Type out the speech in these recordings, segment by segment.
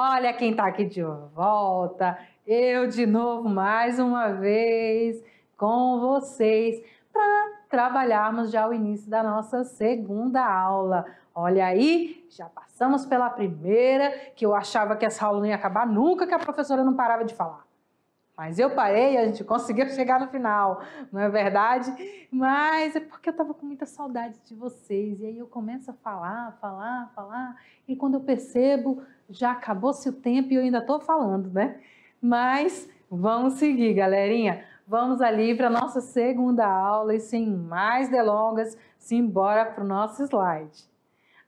Olha quem está aqui de volta, eu de novo mais uma vez com vocês para trabalharmos já o início da nossa segunda aula. Olha aí, já passamos pela primeira, que eu achava que essa aula não ia acabar nunca, que a professora não parava de falar. Mas eu parei e a gente conseguiu chegar no final, não é verdade? Mas é porque eu estava com muita saudade de vocês. E aí eu começo a falar. E quando eu percebo, já acabou-se o tempo e eu ainda estou falando, né? Mas vamos seguir, galerinha. Vamos ali para a nossa segunda aula e sem mais delongas, simbora para o nosso slide.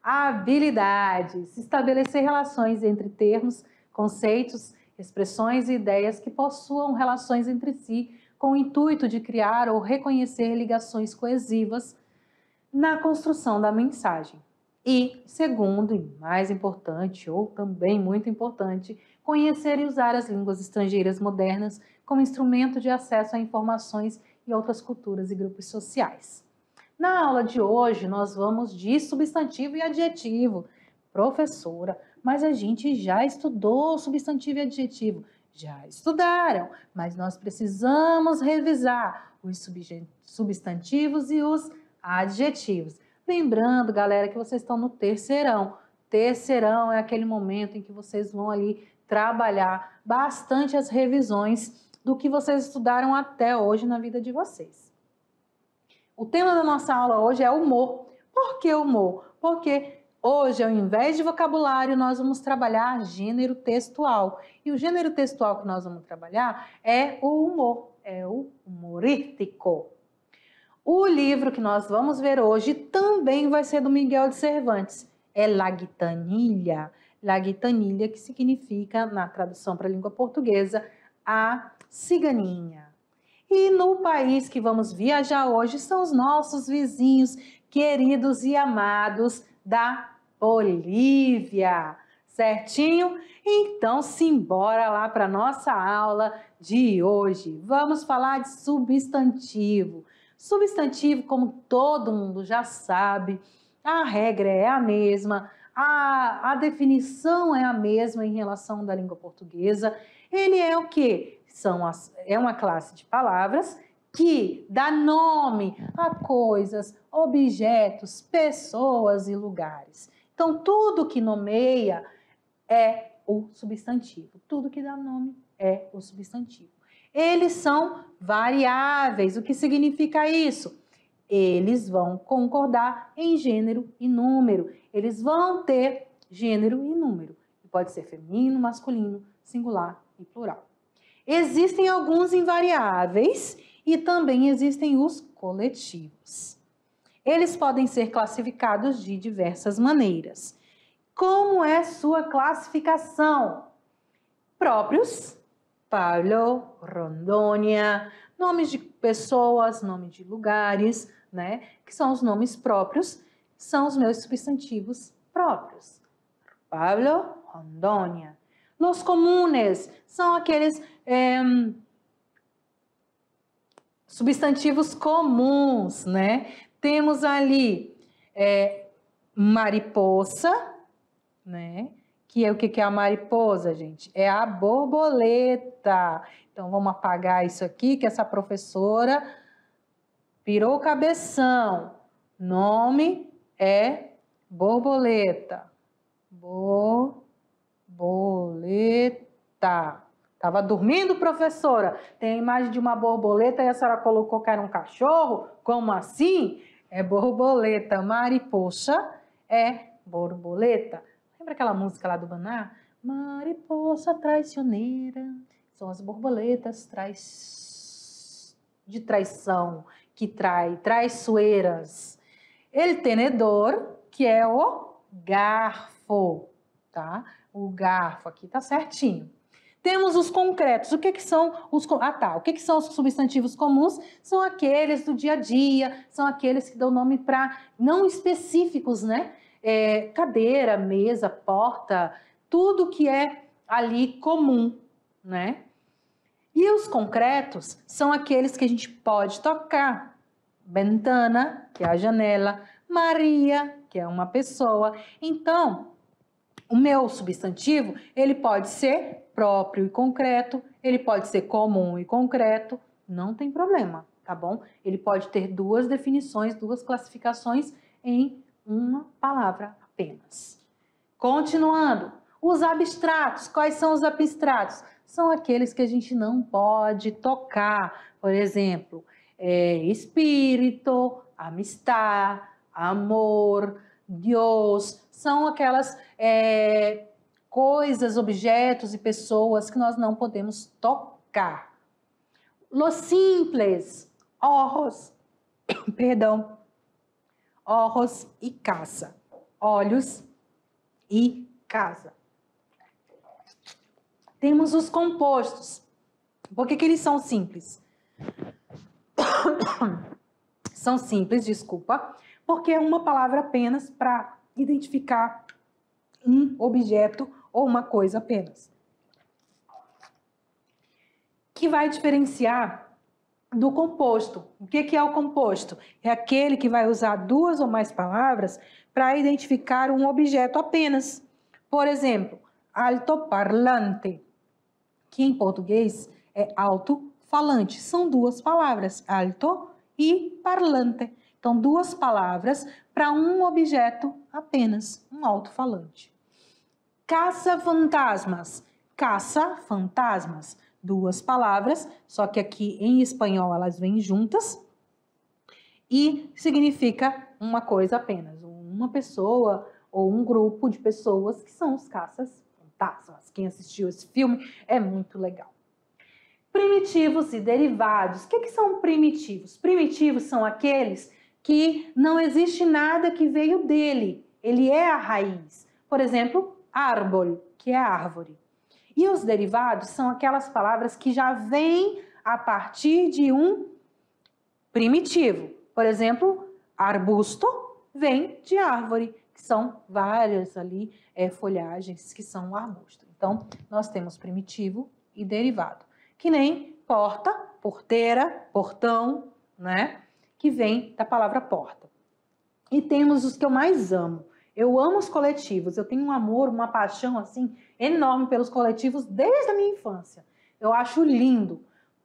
Habilidades. Estabelecer relações entre termos, conceitos, expressões e ideias que possuam relações entre si com o intuito de criar ou reconhecer ligações coesivas na construção da mensagem. E, segundo e mais importante, ou também muito importante, conhecer e usar as línguas estrangeiras modernas como instrumento de acesso a informações e outras culturas e grupos sociais. Na aula de hoje, nós vamos de substantivo e adjetivo. Professora, mas a gente já estudou substantivo e adjetivo. Já estudaram, mas nós precisamos revisar os substantivos e os adjetivos. Lembrando, galera, que vocês estão no terceirão. Terceirão é aquele momento em que vocês vão ali trabalhar bastante as revisões do que vocês estudaram até hoje na vida de vocês. O tema da nossa aula hoje é humor. Por que humor? Porque hoje, ao invés de vocabulário, nós vamos trabalhar gênero textual. E o gênero textual que nós vamos trabalhar é o humor, é o humorístico. O livro que nós vamos ver hoje também vai ser do Miguel de Cervantes. É La Gitanilla. La Gitanilla, que significa, na tradução para a língua portuguesa, a ciganinha. E no país que vamos viajar hoje são os nossos vizinhos queridos e amados da Bolívia, certinho? Então, simbora lá para a nossa aula de hoje. Vamos falar de substantivo. Substantivo, como todo mundo já sabe, a regra é a mesma, a definição é a mesma em relação da língua portuguesa. Ele é o quê? É uma classe de palavras que dá nome a coisas, objetos, pessoas e lugares. Então, tudo que nomeia é o substantivo. Tudo que dá nome é o substantivo. Eles são variáveis. O que significa isso? Eles vão concordar em gênero e número. Eles vão ter gênero e número. Pode ser feminino, masculino, singular e plural. Existem alguns invariáveis e também existem os coletivos. Eles podem ser classificados de diversas maneiras. Como é sua classificação? Próprios, Pablo, Rondônia, nomes de pessoas, nomes de lugares, né? Que são os nomes próprios, são os meus substantivos próprios. Pablo, Rondônia. Los comunes são aqueles substantivos comuns, né? Temos ali mariposa, né? Que é o que é a mariposa, gente? É a borboleta. Então, vamos apagar isso aqui, que essa professora pirou o cabeção. Nome é borboleta. Borboleta. Estava dormindo, professora? Tem a imagem de uma borboleta e a senhora colocou que era um cachorro? Como assim? É borboleta. Mariposa é borboleta. Lembra aquela música lá do Baná? Mariposa traicioneira. São as borboletas de traição, que traiçoeiras. El tenedor, que é o garfo, tá? O garfo aqui tá certinho. Temos os concretos. O que são os... o que são os substantivos comuns? São aqueles do dia a dia, são aqueles que dão nome para não específicos, né? Cadeira, mesa, porta, tudo que é ali comum, né? E os concretos são aqueles que a gente pode tocar. Ventana, que é a janela, Maria, que é uma pessoa. Então, O meu substantivo, ele pode ser próprio e concreto, ele pode ser comum e concreto, não tem problema, tá bom? Ele pode ter duas definições, duas classificações em uma palavra apenas. Continuando, os abstratos. Quais são os abstratos? São aqueles que a gente não pode tocar. Por exemplo, espírito, amistad, amor, Deus. São aquelas coisas, objetos e pessoas que nós não podemos tocar. Los simples, ojos, perdão, ojos e casa. Olhos e casa. Temos os compostos. Por que eles são simples? São simples, desculpa, porque é uma palavra apenas para identificar um objeto ou uma coisa apenas. Que vai diferenciar do composto. O que é o composto? É aquele que vai usar duas ou mais palavras para identificar um objeto apenas. Por exemplo, altoparlante, que em português é alto-falante. São duas palavras, alto e parlante. Então, duas palavras para um objeto apenas, um alto-falante. Caça-fantasmas. Caça-fantasmas. Duas palavras, só que aqui em espanhol elas vêm juntas e significa uma coisa apenas, uma pessoa ou um grupo de pessoas que são os caças-fantasmas. Quem assistiu esse filme é muito legal. Primitivos e derivados. O que são primitivos? Primitivos são aqueles que não existe nada que veio dele, ele é a raiz. Por exemplo, árvore, que é árvore. E os derivados são aquelas palavras que já vêm a partir de um primitivo. Por exemplo, arbusto vem de árvore, que são várias ali folhagens que são um arbusto. Então, nós temos primitivo e derivado. Que nem porta, porteira, portão, né? Que vem da palavra porta. E temos os que eu mais amo. Eu amo os coletivos, eu tenho um amor, uma paixão assim enorme pelos coletivos desde a minha infância. Eu acho lindo.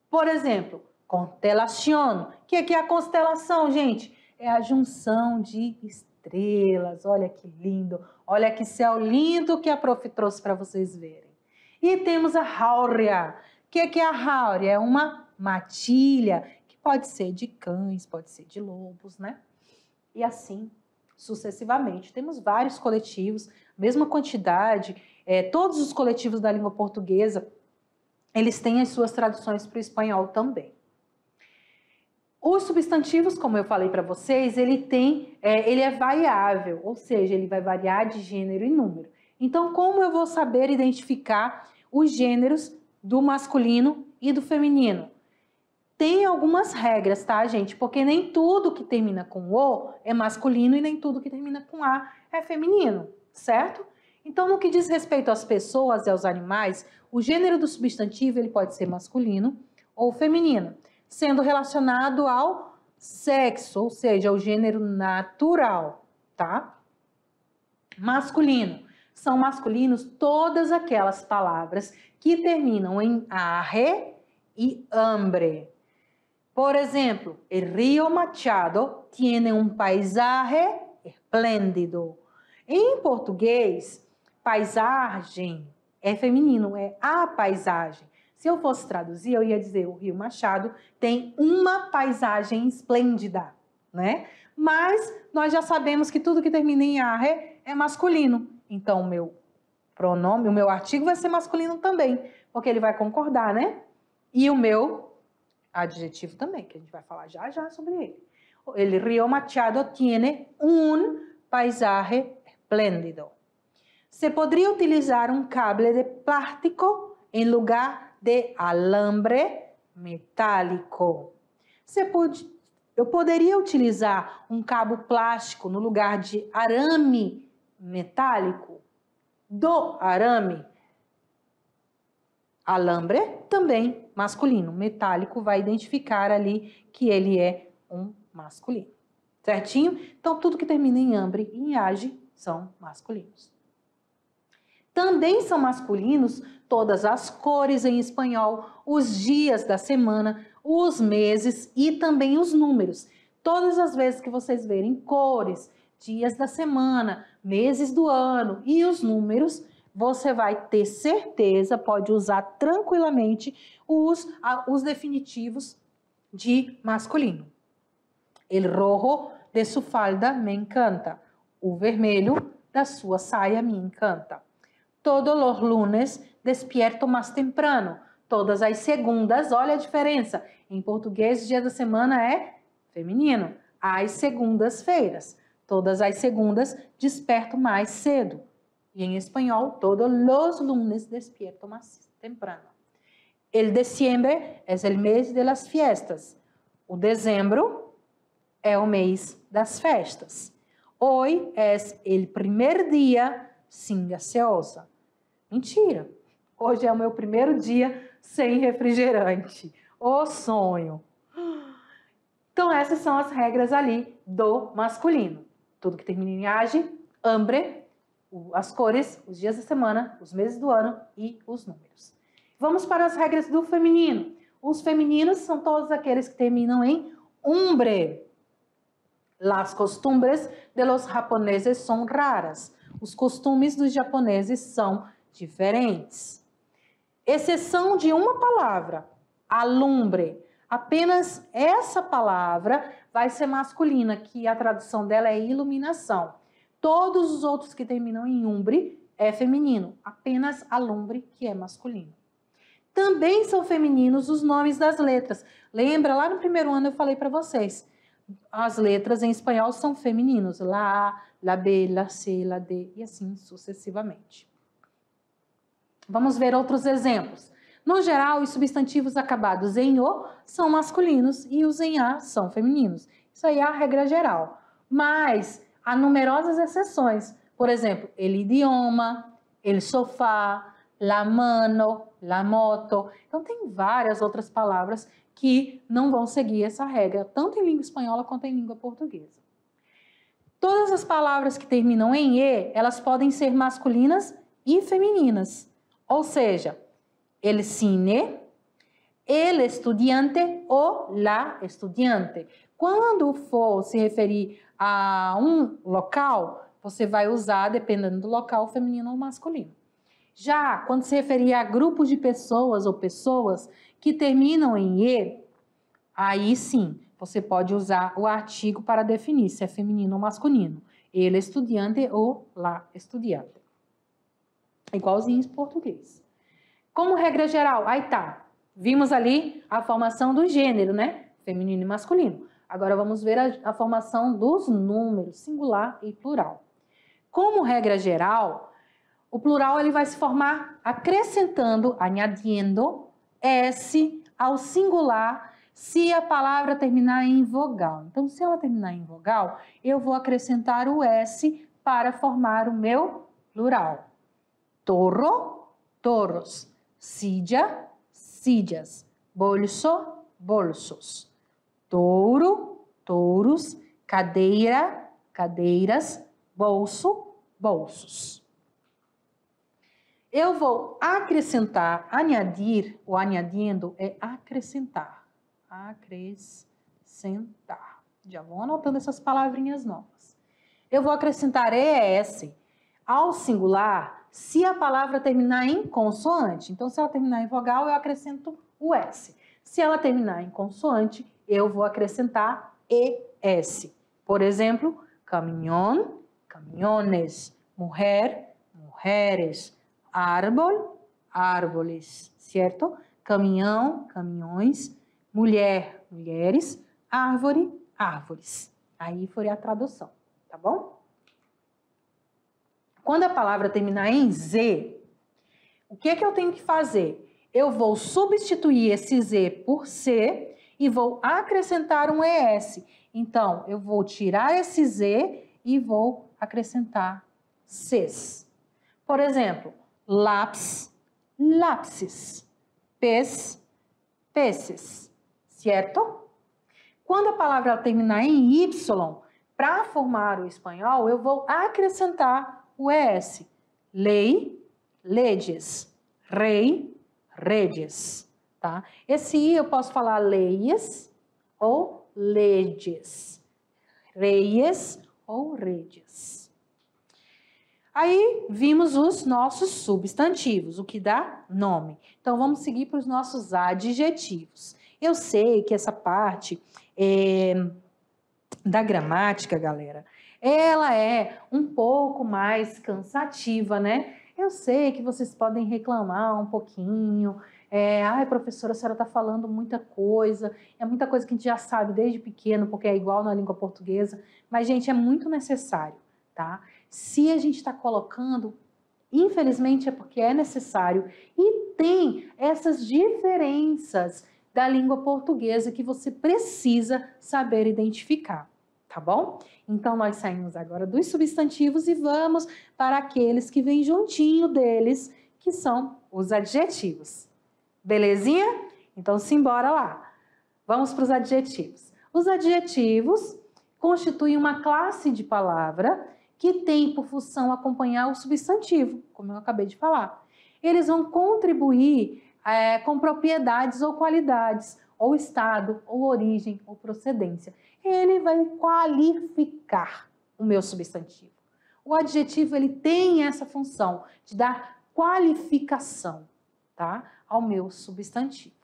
Por exemplo, constelación. O que é a constelação, gente? É a junção de estrelas. Olha que lindo. Olha que céu lindo que a prof trouxe para vocês verem. E temos a jáurea. O que é a jáurea? É uma matilha que pode ser de cães, pode ser de lobos, né? E assim sucessivamente. Temos vários coletivos, mesma quantidade, todos os coletivos da língua portuguesa, eles têm as suas traduções para o espanhol também. Os substantivos, como eu falei para vocês, ele é variável, ou seja, ele vai variar de gênero e número. Então, como eu vou saber identificar os gêneros do masculino e do feminino? Tem algumas regras, tá, gente? Porque nem tudo que termina com O é masculino e nem tudo que termina com A é feminino, certo? Então, no que diz respeito às pessoas e aos animais, o gênero do substantivo ele pode ser masculino ou feminino, sendo relacionado ao sexo, ou seja, ao gênero natural, tá? Masculino. São masculinos todas aquelas palavras que terminam em arre e hambre. Por exemplo, el río Machado tiene un paisaje esplêndido. Em português, paisagem é feminino, é a paisagem. Se eu fosse traduzir, eu ia dizer o rio Machado tem uma paisagem esplêndida, né? Mas nós já sabemos que tudo que termina em arre é masculino. Então, o meu pronome, o meu artigo vai ser masculino também, porque ele vai concordar, né? E o meu adjetivo também, que a gente vai falar já sobre ele. El río Machado tiene un paisaje espléndido. Se poderia utilizar um cable de plástico em lugar de alambre metálico. Eu poderia utilizar um cabo plástico no lugar de arame metálico? Do arame. Alambre também masculino. Metálico vai identificar ali que ele é um masculino. Certinho? Então, tudo que termina em ambre e em age são masculinos. Também são masculinos todas as cores em espanhol, os dias da semana, os meses e também os números. Todas as vezes que vocês verem cores, dias da semana, meses do ano e os números, você vai ter certeza, pode usar tranquilamente os definitivos de masculino. El rojo de su falda me encanta. O vermelho da sua saia me encanta. Todos os lunes despierto mais temprano. Todas as segundas, olha a diferença. Em português, dia da semana é feminino. Às segundas-feiras. Todas as segundas desperto mais cedo. E em espanhol, todos los lunes despierto más temprano. El diciembre es el mes de las fiestas. O dezembro é o mês das festas. Hoy es el primer día sin gaseosa. Mentira! Hoje é o meu primeiro dia sem refrigerante. O sonho! Então, essas são as regras ali do masculino. Tudo que termina em age, hambre, as cores, os dias da semana, os meses do ano e os números. Vamos para as regras do feminino. Os femininos são todos aqueles que terminam em umbre. Las costumbres de los japoneses são raras. Os costumes dos japoneses são diferentes. Exceção de uma palavra, alumbre. Apenas essa palavra vai ser masculina, que a tradução dela é iluminação. Todos os outros que terminam em umbre é feminino, apenas alumbre que é masculino. Também são femininos os nomes das letras. Lembra, lá no primeiro ano eu falei para vocês, as letras em espanhol são femininos, la, la B, la C, la D e assim sucessivamente. Vamos ver outros exemplos. No geral, os substantivos acabados em O são masculinos e os em A são femininos. Isso aí é a regra geral. Mas há numerosas exceções. Por exemplo, el idioma, el sofá, la mano, la moto. Então, tem várias outras palavras que não vão seguir essa regra, tanto em língua espanhola quanto em língua portuguesa. Todas as palavras que terminam em E, elas podem ser masculinas e femininas. Ou seja, el cine, el estudiante ou la estudiante. Quando for se referir a um local, você vai usar, dependendo do local, feminino ou masculino. Já quando se referir a grupos de pessoas ou pessoas que terminam em E, aí sim, você pode usar o artigo para definir se é feminino ou masculino. El estudiante ou la estudiante. Igualzinho em português. Como regra geral, aí tá, vimos ali a formação do gênero, né? Feminino e masculino. Agora vamos ver a formação dos números, singular e plural. Como regra geral, o plural ele vai se formar acrescentando, añadiendo, S ao singular se a palavra terminar em vogal. Então, se ela terminar em vogal, eu vou acrescentar o S para formar o meu plural. Torro, torros. Silla, sillas. Bolso, bolsos. Touro, touros. Cadeira, cadeiras. Bolso, bolsos. Eu vou acrescentar, añadir, o añadindo é acrescentar. Acrescentar. Já vou anotando essas palavrinhas novas. Eu vou acrescentar ES ao singular se a palavra terminar em consoante. Então, se ela terminar em vogal, eu acrescento o S. Se ela terminar em consoante, eu vou acrescentar ES. Por exemplo, caminhão, caminhones, mulher, mujeres, árbol, árboles, certo? Caminhão, caminhões, mulher, mulheres, árvore, árvores. Aí foi a tradução, tá bom? Quando a palavra terminar em Z, o que é que eu tenho que fazer? Eu vou substituir esse Z por C e vou acrescentar um ES. Então, eu vou tirar esse Z e vou acrescentar Cs. Por exemplo, lápis, lápses, pez, peces, certo? Quando a palavra terminar em Y, para formar o espanhol, eu vou acrescentar o ES. Lei, ledes, rei, redes, tá? Esse I eu posso falar leies ou ledes, reies ou redes. Aí vimos os nossos substantivos, o que dá nome. Então vamos seguir para os nossos adjetivos. Eu sei que essa parte da gramática, galera, ela é um pouco mais cansativa, né? Eu sei que vocês podem reclamar um pouquinho. Ai, professora, a senhora está falando muita coisa. É muita coisa que a gente já sabe desde pequeno, porque é igual na língua portuguesa. Mas, gente, é muito necessário, tá? Se a gente está colocando, infelizmente é porque é necessário. E tem essas diferenças da língua portuguesa que você precisa saber identificar, tá bom? Então, nós saímos agora dos substantivos e vamos para aqueles que vêm juntinho deles, que são os adjetivos. Belezinha? Então, simbora lá. Vamos para os adjetivos. Os adjetivos constituem uma classe de palavra que tem por função acompanhar o substantivo, como eu acabei de falar. Eles vão contribuir com propriedades ou qualidades, ou estado, ou origem, ou procedência. Ele vai qualificar o meu substantivo. O adjetivo ele tem essa função de dar qualificação, tá, ao meu substantivo.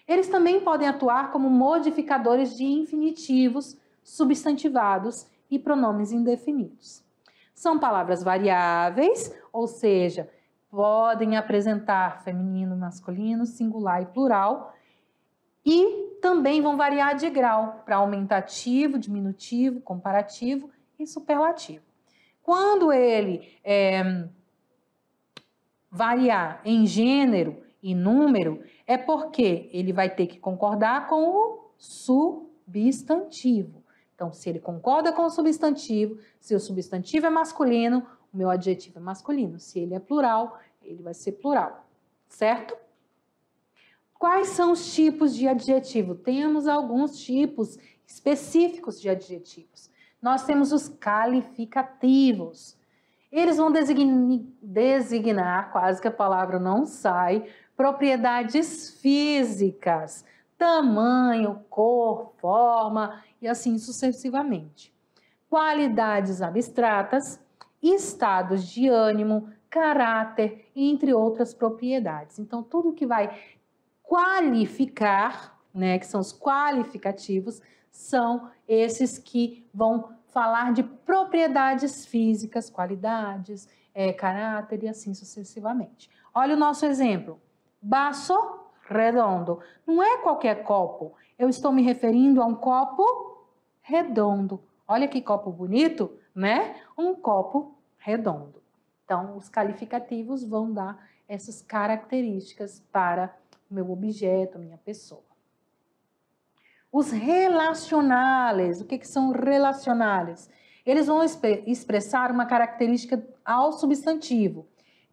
Eles também podem atuar como modificadores de infinitivos, substantivados e pronomes indefinidos. São palavras variáveis, ou seja, podem apresentar feminino, masculino, singular e plural, e também vão variar de grau para aumentativo, diminutivo, comparativo e superlativo. Quando ele variar em gênero e número, é porque ele vai ter que concordar com o substantivo. Então, se ele concorda com o substantivo, se o substantivo é masculino, o meu adjetivo é masculino. Se ele é plural, ele vai ser plural, certo? Quais são os tipos de adjetivo? Temos alguns tipos específicos de adjetivos. Nós temos os qualificativos. Eles vão designar, quase que a palavra não sai, propriedades físicas, tamanho, cor, forma e assim sucessivamente. Qualidades abstratas, estados de ânimo, caráter, entre outras propriedades. Então, tudo que vai qualificar, né, que são os qualificativos, são esses que vão falar de propriedades físicas, qualidades, caráter e assim sucessivamente. Olha o nosso exemplo. Baço redondo. Não é qualquer copo. Eu estou me referindo a um copo redondo. Olha que copo bonito, né? Um copo redondo. Então, os qualificativos vão dar essas características para o meu objeto, minha pessoa. Os relacionais, o que são relacionais? Eles vão expressar uma característica ao substantivo,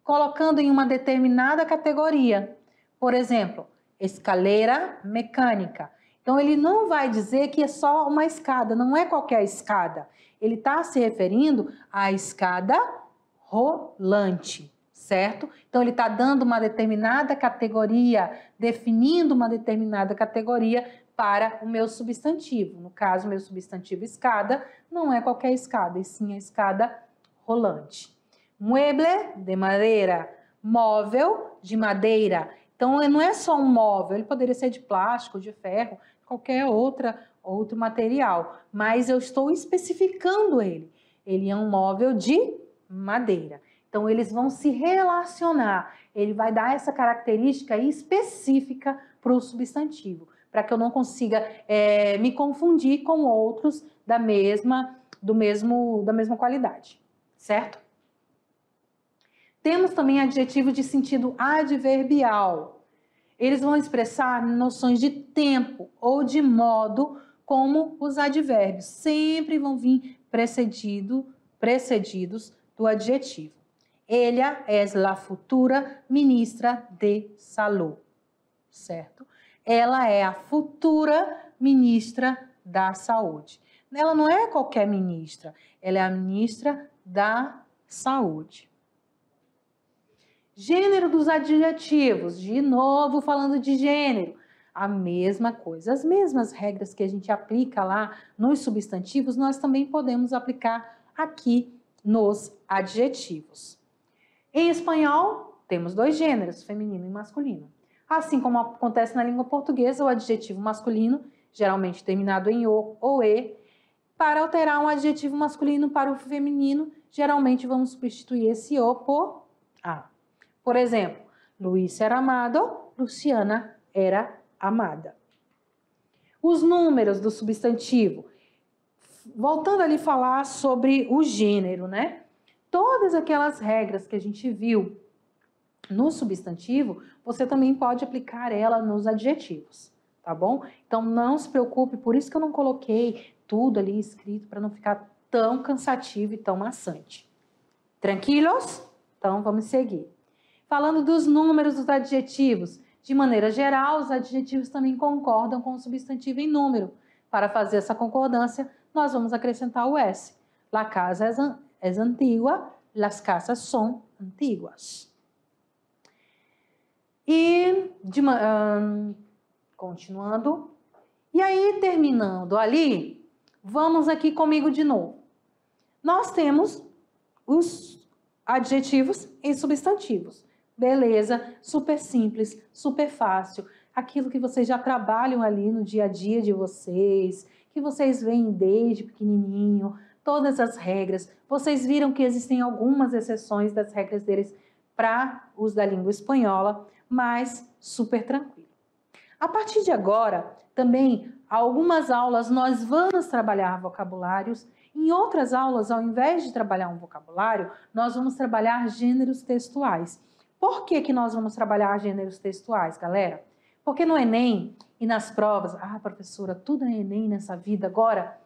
colocando em uma determinada categoria. Por exemplo, escaleira mecânica. Então, ele não vai dizer que é só uma escada, não é qualquer escada. Ele está se referindo à escada rolante, certo? Então, ele está dando uma determinada categoria, definindo uma determinada categoria para o meu substantivo. No caso, o meu substantivo escada não é qualquer escada, e sim a escada rolante. Mueble de madeira, móvel de madeira. Então, não é só um móvel, ele poderia ser de plástico, de ferro, qualquer outro material, mas eu estou especificando ele. Ele é um móvel de madeira. Então, eles vão se relacionar, ele vai dar essa característica específica para o substantivo, para que eu não consiga me confundir com outros da mesma qualidade, certo? Temos também adjetivos de sentido adverbial. Eles vão expressar noções de tempo ou de modo, como os advérbios. Sempre vão vir precedidos do adjetivo. Ella es la futura ministra de salud, certo? Ela é a futura ministra da saúde. Ela não é qualquer ministra, ela é a ministra da saúde. Gênero dos adjetivos, de novo falando de gênero, a mesma coisa, as mesmas regras que a gente aplica lá nos substantivos, nós também podemos aplicar aqui nos adjetivos. Em espanhol, temos dois gêneros, feminino e masculino. Assim como acontece na língua portuguesa, o adjetivo masculino, geralmente terminado em o ou e, para alterar um adjetivo masculino para o feminino, geralmente vamos substituir esse o por a. Por exemplo, Luís era amado, Luciana era amada. Os números do substantivo. Voltando ali falar sobre o gênero, né? Todas aquelas regras que a gente viu no substantivo, você também pode aplicar ela nos adjetivos, tá bom? Então não se preocupe, por isso que eu não coloquei tudo ali escrito para não ficar tão cansativo e tão maçante. Tranquilos? Então vamos seguir. Falando dos números dos adjetivos, de maneira geral, os adjetivos também concordam com o substantivo em número. Para fazer essa concordância, nós vamos acrescentar o S. La casa es antigua, las casas son antiguas. E, continuando, e aí terminando ali, vamos aqui comigo de novo. Nós temos os adjetivos e substantivos. Beleza, super simples, super fácil. Aquilo que vocês já trabalham ali no dia a dia de vocês, que vocês veem desde pequenininho, todas as regras. Vocês viram que existem algumas exceções das regras deles para os da língua espanhola, mas super tranquilo. A partir de agora, também, algumas aulas nós vamos trabalhar vocabulários. Em outras aulas, ao invés de trabalhar um vocabulário, nós vamos trabalhar gêneros textuais. Por que que nós vamos trabalhar gêneros textuais, galera? Porque no Enem e nas provas, professora, tudo é Enem nessa vida agora?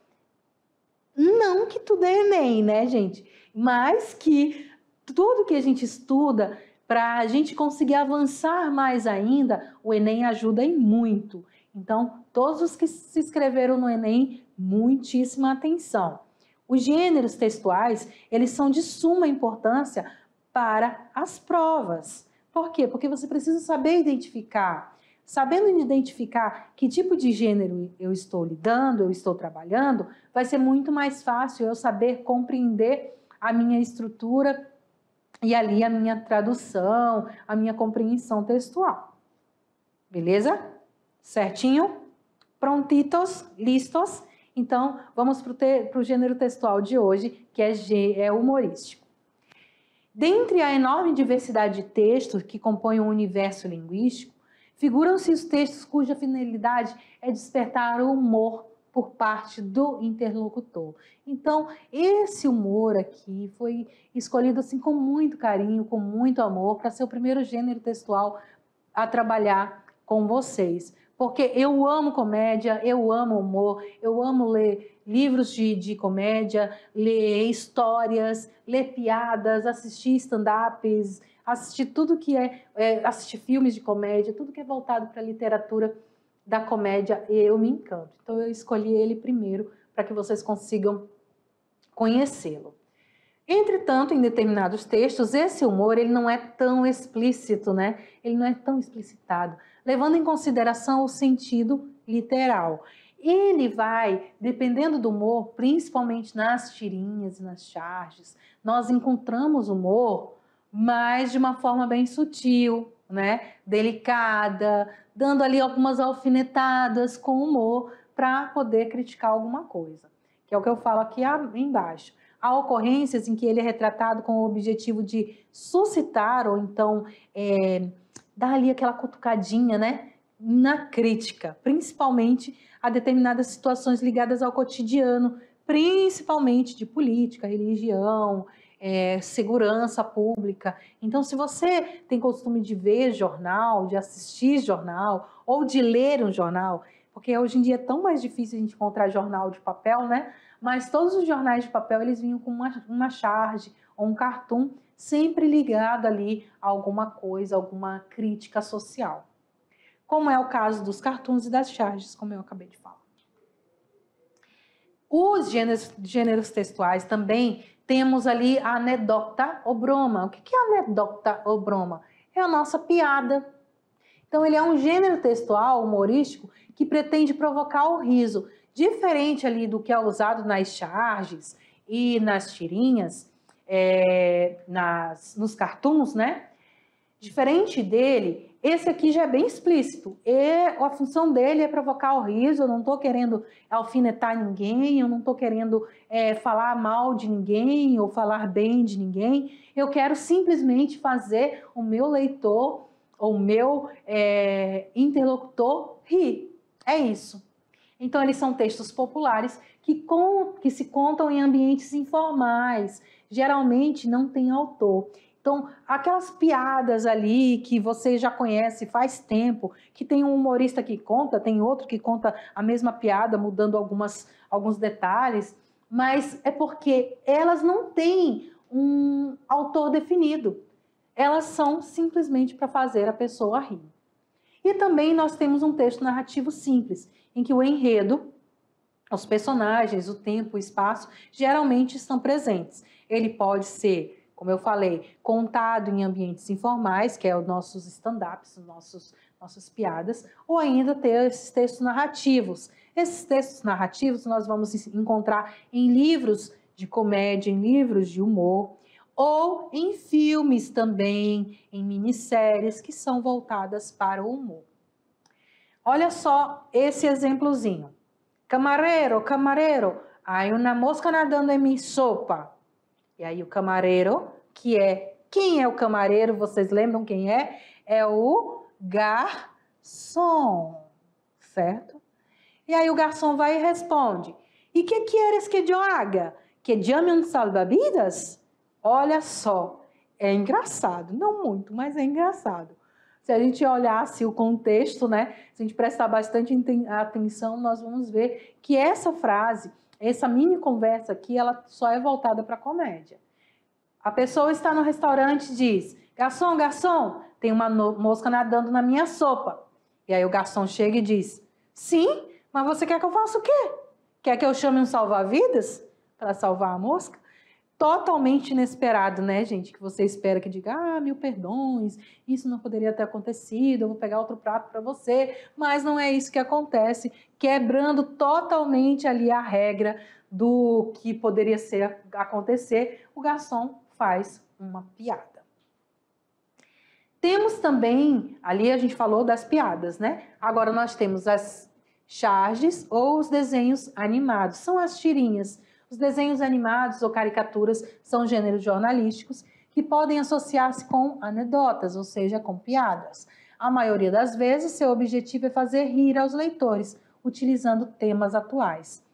Não que tudo é Enem, né, gente? Mas que tudo que a gente estuda, para a gente conseguir avançar mais ainda, o Enem ajuda em muito. Então, todos os que se inscreveram no Enem, muitíssima atenção. Os gêneros textuais, eles são de suma importância para as provas. Por quê? Porque você precisa saber identificar. Sabendo identificar que tipo de gênero eu estou lidando, eu estou trabalhando, vai ser muito mais fácil eu saber compreender a minha estrutura e ali a minha tradução, a minha compreensão textual. Beleza? Certinho? Prontitos? Listos? Então, vamos para o gênero textual de hoje, que é humorístico. Dentre a enorme diversidade de textos que compõem o universo linguístico, figuram-se os textos cuja finalidade é despertar o humor por parte do interlocutor. Então, esse humor aqui foi escolhido assim com muito carinho, com muito amor, para ser o primeiro gênero textual a trabalhar com vocês. Porque eu amo comédia, eu amo humor, eu amo ler livros de comédia, ler histórias, ler piadas, assistir stand-ups, assistir tudo que assistir filmes de comédia, tudo que é voltado para a literatura da comédia, eu me encanto. Então eu escolhi ele primeiro para que vocês consigam conhecê-lo. Entretanto, em determinados textos, esse humor ele não é tão explícito, né? Ele não é tão explicitado, levando em consideração o sentido literal. Ele vai, dependendo do humor, principalmente nas tirinhas e nas charges, nós encontramos humor, mas de uma forma bem sutil, né? Delicada, dando ali algumas alfinetadas com humor para poder criticar alguma coisa, que é o que eu falo aqui embaixo. Há ocorrências em que ele é retratado com o objetivo de suscitar ou então dar ali aquela cutucadinha, né, na crítica, principalmente a determinadas situações ligadas ao cotidiano, principalmente de política, religião, segurança pública. Então, se você tem costume de ver jornal, de assistir jornal ou de ler um jornal, porque hoje em dia é tão mais difícil a gente encontrar jornal de papel, né? Mas todos os jornais de papel, eles vinham com uma charge ou um cartoon sempre ligado ali a alguma coisa, alguma crítica social. Como é o caso dos cartoons e das charges, como eu acabei de falar. Os gêneros textuais também Temos ali a anedota ou broma. O que é a anedota ou broma? É a nossa piada. Então, ele é um gênero textual humorístico que pretende provocar o riso, diferente ali do que é usado nas charges e nas tirinhas, nos cartoons, né? Diferente dele, esse aqui já é bem explícito. E a função dele é provocar o riso. Eu não estou querendo alfinetar ninguém, eu não estou querendo falar mal de ninguém ou falar bem de ninguém. Eu quero simplesmente fazer o meu leitor ou o meu interlocutor rir. É isso. Então, eles são textos populares que se contam em ambientes informais. Geralmente não tem autor. Então, aquelas piadas ali que você já conhece faz tempo, que tem um humorista que conta, tem outro que conta a mesma piada, mudando alguns detalhes, mas é porque elas não têm um autor definido. Elas são simplesmente para fazer a pessoa rir. E também nós temos um texto narrativo simples, em que o enredo, os personagens, o tempo, o espaço, geralmente estão presentes. Ele pode ser, como eu falei, contado em ambientes informais, que é os nossos stand-ups, nossas piadas, ou ainda ter esses textos narrativos. Esses textos narrativos nós vamos encontrar em livros de comédia, em livros de humor, ou em filmes também, em minisséries que são voltadas para o humor. Olha só esse exemplozinho. Camarero, camarero, há uma mosca nadando em minha sopa. E aí o camareiro, quem é o camareiro? Vocês lembram quem é? É o garçom, certo? E aí o garçom vai e responde: "E que queres que eu haga? Que llame um salva-vidas?" Olha só, é engraçado, não muito, mas é engraçado. Se a gente olhasse o contexto, né, se a gente prestar bastante atenção, nós vamos ver que essa frase, essa mini conversa aqui, ela só é voltada para a comédia. A pessoa está no restaurante e diz: "Garçom, garçom, tem uma mosca nadando na minha sopa." E aí o garçom chega e diz: "Sim, mas você quer que eu faça o quê? Quer que eu chame um salva-vidas para salvar a mosca?" Totalmente inesperado, né, gente? Que você espera que diga: "Ah, mil perdões, isso não poderia ter acontecido, eu vou pegar outro prato para você." Mas não é isso que acontece, quebrando totalmente ali a regra do que poderia acontecer, o garçom faz uma piada. Temos também, ali a gente falou das piadas, né? Agora nós temos as charges ou os desenhos animados, são as tirinhas. Os desenhos animados ou caricaturas são gêneros jornalísticos que podem associar-se com anedotas, ou seja, com piadas. A maioria das vezes, seu objetivo é fazer rir aos leitores, utilizando temas atuais.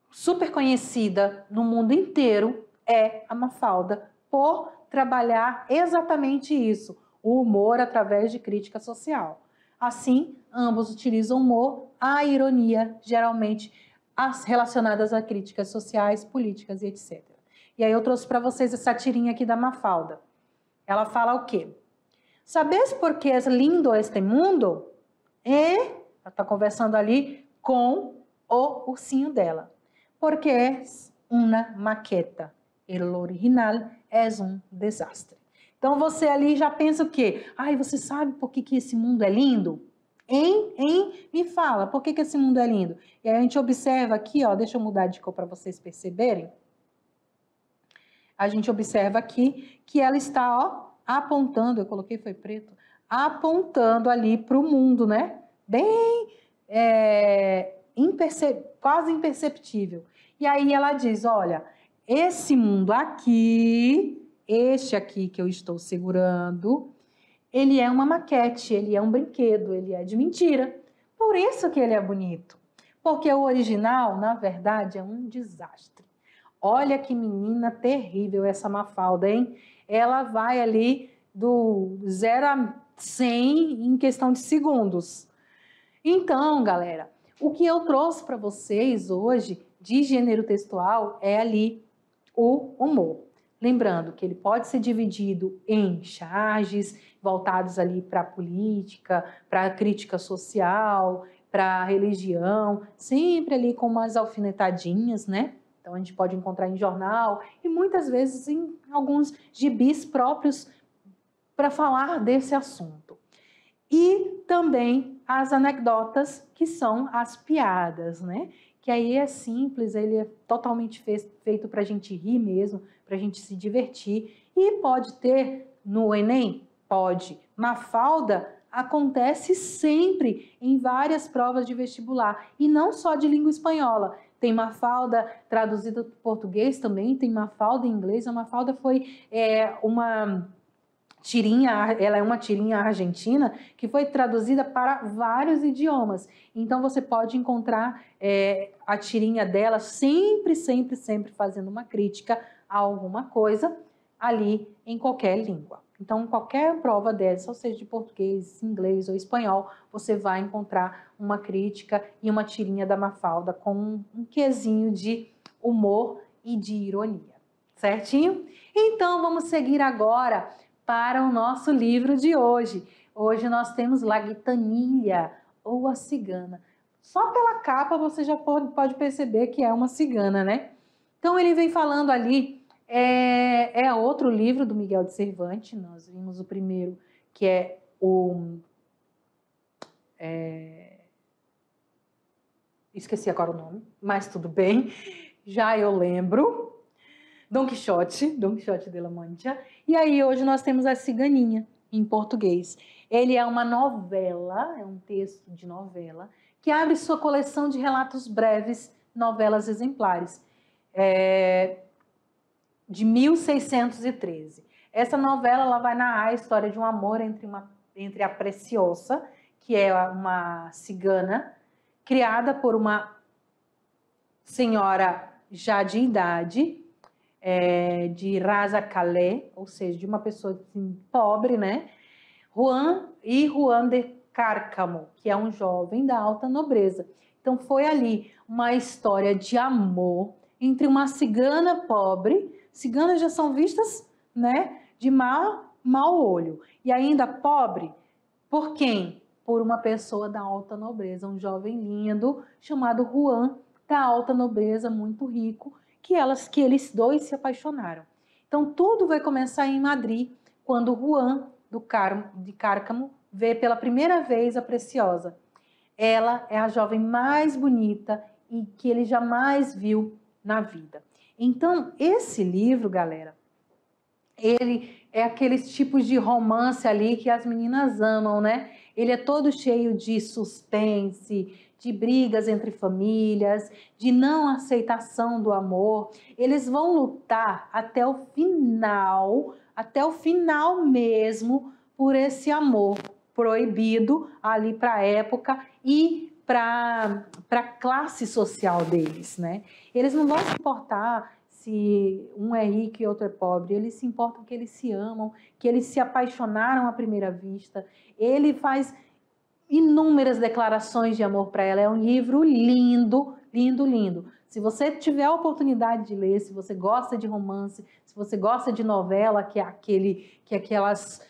Super conhecida no mundo inteiro é a Mafalda por trabalhar exatamente isso, o humor através de crítica social. Assim, ambos utilizam humor, a ironia, geralmente as relacionadas a críticas sociais, políticas e etc. E aí eu trouxe para vocês essa tirinha aqui da Mafalda. Ela fala o quê? "Sabes por que é lindo este mundo?" Ela está conversando ali com o ursinho dela. "Porque é uma maqueta. El original é um desastre." Então você ali já pensa o quê? "Ai, você sabe por que esse mundo é lindo? Hein? Me fala, por que esse mundo é lindo?" E aí a gente observa aqui, ó, deixa eu mudar de cor para vocês perceberem. A gente observa aqui que ela está, ó, apontando, eu coloquei foi preto, apontando ali para o mundo, né? Bem, quase imperceptível. E aí ela diz: "Olha, esse mundo aqui, este aqui que eu estou segurando, ele é uma maquete, ele é um brinquedo, ele é de mentira. Por isso que ele é bonito. Porque o original, na verdade, é um desastre." Olha que menina terrível essa Mafalda, hein? Ela vai ali do 0 a 100 em questão de segundos. Então, galera, o que eu trouxe para vocês hoje de gênero textual é ali o humor. Lembrando que ele pode ser dividido em charges voltados ali para a política, para a crítica social, para a religião, sempre ali com umas alfinetadinhas, né? Então a gente pode encontrar em jornal e muitas vezes em alguns gibis próprios para falar desse assunto. E também as anedotas, que são as piadas, né? Que aí é simples, ele é totalmente feito para a gente rir mesmo, para a gente se divertir. E pode ter no Enem? Pode. Mafalda acontece sempre em várias provas de vestibular, e não só de língua espanhola. Tem Mafalda traduzida para o português também, tem Mafalda em inglês. A Mafalda foi uma tirinha, ela é uma tirinha argentina que foi traduzida para vários idiomas. Então você pode encontrar a tirinha dela sempre fazendo uma crítica a alguma coisa ali em qualquer língua. Então qualquer prova dessa, ou seja de português, inglês ou espanhol, você vai encontrar uma crítica e uma tirinha da Mafalda com um quesinho de humor e de ironia. Certinho? Então vamos seguir agora para o nosso livro de hoje. Hoje nós temos La Gitanilla, ou a cigana. Só pela capa você já pode perceber que é uma cigana, né? Então ele vem falando ali, é outro livro do Miguel de Cervantes. Nós vimos o primeiro, que é esqueci agora o nome, mas tudo bem, já eu lembro. Don Quixote de la Mancha. E aí hoje nós temos a Ciganinha, em português. Ele é uma novela, é um texto de novela, que abre sua coleção de relatos breves, novelas exemplares, de 1613. Essa novela ela vai narrar a história de um amor entre a Preciosa, que é uma cigana, criada por uma senhora já de idade, de rasa calé, ou seja, de uma pessoa assim, pobre, né? Juan de Cárcamo, que é um jovem da alta nobreza. Então foi ali uma história de amor entre uma cigana pobre, ciganas já são vistas, né, de mau olho, e ainda pobre, por quem? Por uma pessoa da alta nobreza, um jovem lindo chamado Juan da alta nobreza, muito rico, que eles dois se apaixonaram. Então tudo vai começar em Madrid, quando Juan de Cárcamo vê pela primeira vez a Preciosa. Ela é a jovem mais bonita e que ele jamais viu na vida. Então esse livro, galera, ele é aqueles tipos de romance ali que as meninas amam, né? Ele é todo cheio de suspense, de brigas entre famílias, de não aceitação do amor. Eles vão lutar até o final mesmo, por esse amor proibido ali para a época e para a classe social deles, né? Eles não vão se importar se um é rico e outro é pobre, eles se importam que eles se amam, que eles se apaixonaram à primeira vista. Ele faz inúmeras declarações de amor para ela. É um livro lindo, lindo, lindo. Se você tiver a oportunidade de ler, se você gosta de romance, se você gosta de novela, que é aquelas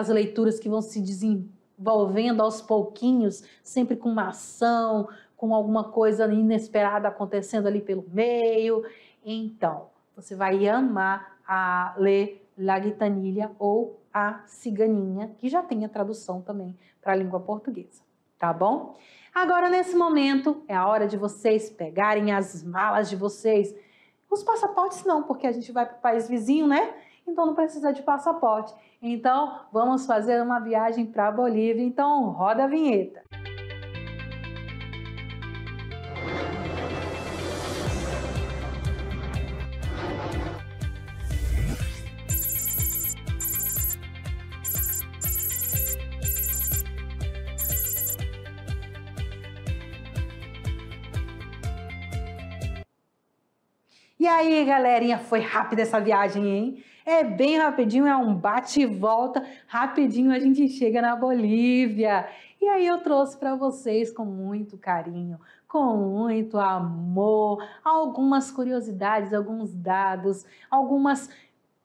leituras que vão se desenvolvendo aos pouquinhos, sempre com uma ação, com alguma coisa inesperada acontecendo ali pelo meio, então você vai amar a ler La Gitanilla ou a Ciganinha, que já tem a tradução também para a língua portuguesa, tá bom? Agora, nesse momento, é a hora de vocês pegarem as malas de vocês. Os passaportes não, porque a gente vai para o país vizinho, né? Então não precisa de passaporte. Então, vamos fazer uma viagem para a Bolívia. Então, roda a vinheta. E aí, galerinha, foi rápida essa viagem, hein? É bem rapidinho, é um bate e volta, rapidinho a gente chega na Bolívia. E aí eu trouxe para vocês com muito carinho, com muito amor, algumas curiosidades, alguns dados, algumas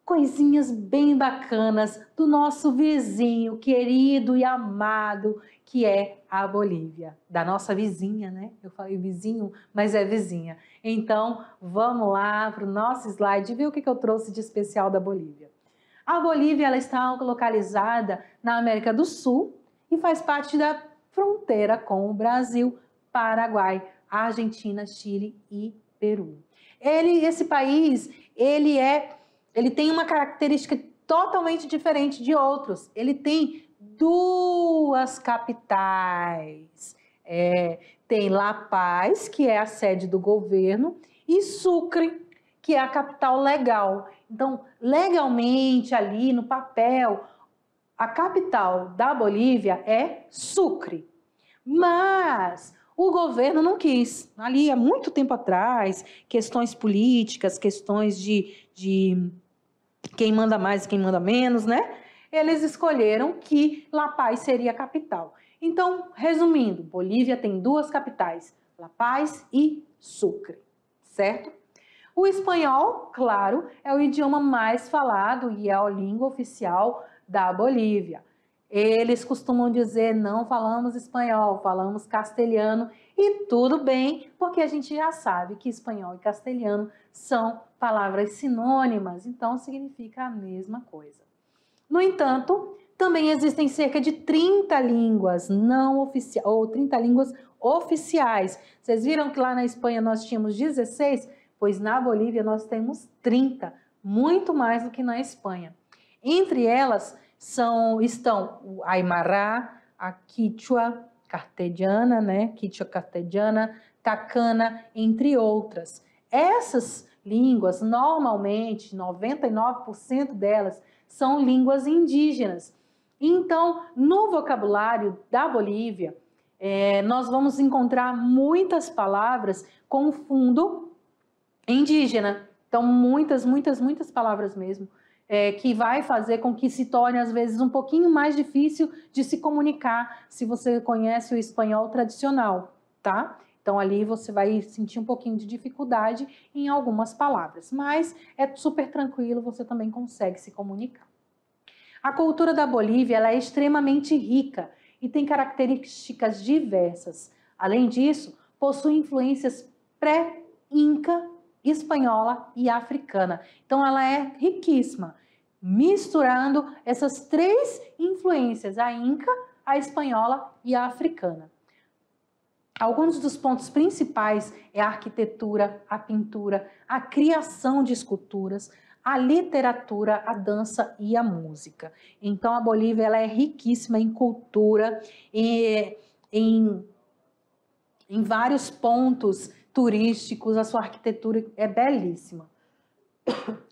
coisinhas bem bacanas do nosso vizinho querido e amado, que é a Bolívia, da nossa vizinha, né? Eu falei vizinho, mas é vizinha. Então, vamos lá para o nosso slide e ver o que eu trouxe de especial da Bolívia. A Bolívia ela está localizada na América do Sul e faz parte da fronteira com o Brasil, Paraguai, Argentina, Chile e Peru. Esse país, ele tem uma característica totalmente diferente de outros. Ele tem duas capitais. Tem La Paz, que é a sede do governo, e Sucre, que é a capital legal. Então, legalmente ali no papel, a capital da Bolívia é Sucre. Mas o governo não quis. Ali, há muito tempo atrás, questões políticas, questões de quem manda mais e quem manda menos, né? Eles escolheram que La Paz seria a capital. Então, resumindo, Bolívia tem duas capitais, La Paz e Sucre, certo? O espanhol, claro, é o idioma mais falado e é a língua oficial da Bolívia. Eles costumam dizer, não falamos espanhol, falamos castelhano, e tudo bem, porque a gente já sabe que espanhol e castelhano são palavras sinônimas, então significa a mesma coisa. No entanto, também existem cerca de 30 línguas não oficiais, ou 30 línguas oficiais. Vocês viram que lá na Espanha nós tínhamos 16? Pois na Bolívia nós temos 30, muito mais do que na Espanha. Entre elas estão o Aymara, a Quichua Cartejana, né? Quichua Cartejana, Tacana, entre outras. Essas línguas, normalmente, 99% delas, são línguas indígenas. Então, no vocabulário da Bolívia, nós vamos encontrar muitas palavras com fundo indígena. Então, muitas palavras mesmo, que vai fazer com que se torne, às vezes, um pouquinho mais difícil de se comunicar se você conhece o espanhol tradicional, tá? Então, ali você vai sentir um pouquinho de dificuldade em algumas palavras, mas é super tranquilo, você também consegue se comunicar. A cultura da Bolívia ela é extremamente rica e tem características diversas. Além disso, possui influências pré-inca, espanhola e africana. Então, ela é riquíssima, misturando essas três influências, a inca, a espanhola e a africana. Alguns dos pontos principais é a arquitetura, a pintura, a criação de esculturas, a literatura, a dança e a música. Então, a Bolívia ela é riquíssima em cultura, em vários pontos turísticos, a sua arquitetura é belíssima.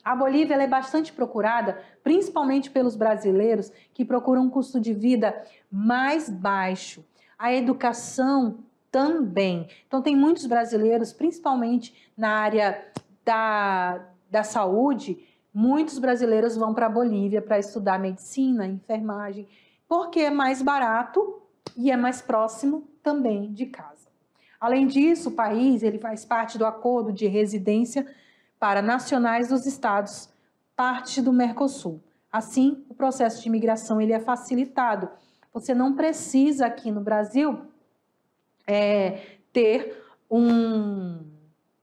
A Bolívia ela é bastante procurada, principalmente pelos brasileiros que procuram um custo de vida mais baixo. A educação também. Então, tem muitos brasileiros, principalmente na área da saúde, muitos brasileiros vão para a Bolívia para estudar medicina, enfermagem, porque é mais barato e é mais próximo também de casa. Além disso, o país ele faz parte do acordo de residência para nacionais dos estados, parte do Mercosul. Assim, o processo de imigração ele é facilitado. Você não precisa aqui no Brasil ter um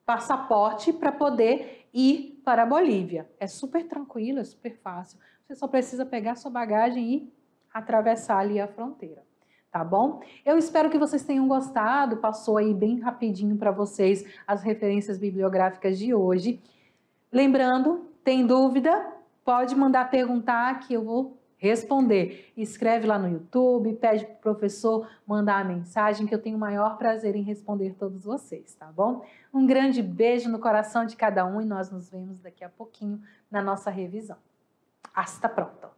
passaporte para poder ir para a Bolívia. É super tranquilo, é super fácil. Você só precisa pegar sua bagagem e atravessar ali a fronteira. Tá bom? Eu espero que vocês tenham gostado, passou aí bem rapidinho para vocês as referências bibliográficas de hoje. Lembrando, tem dúvida? Pode mandar perguntar que eu vou responder. Escreve lá no YouTube, pede para o professor mandar a mensagem que eu tenho o maior prazer em responder todos vocês, tá bom? Um grande beijo no coração de cada um e nós nos vemos daqui a pouquinho na nossa revisão. Hasta pronto!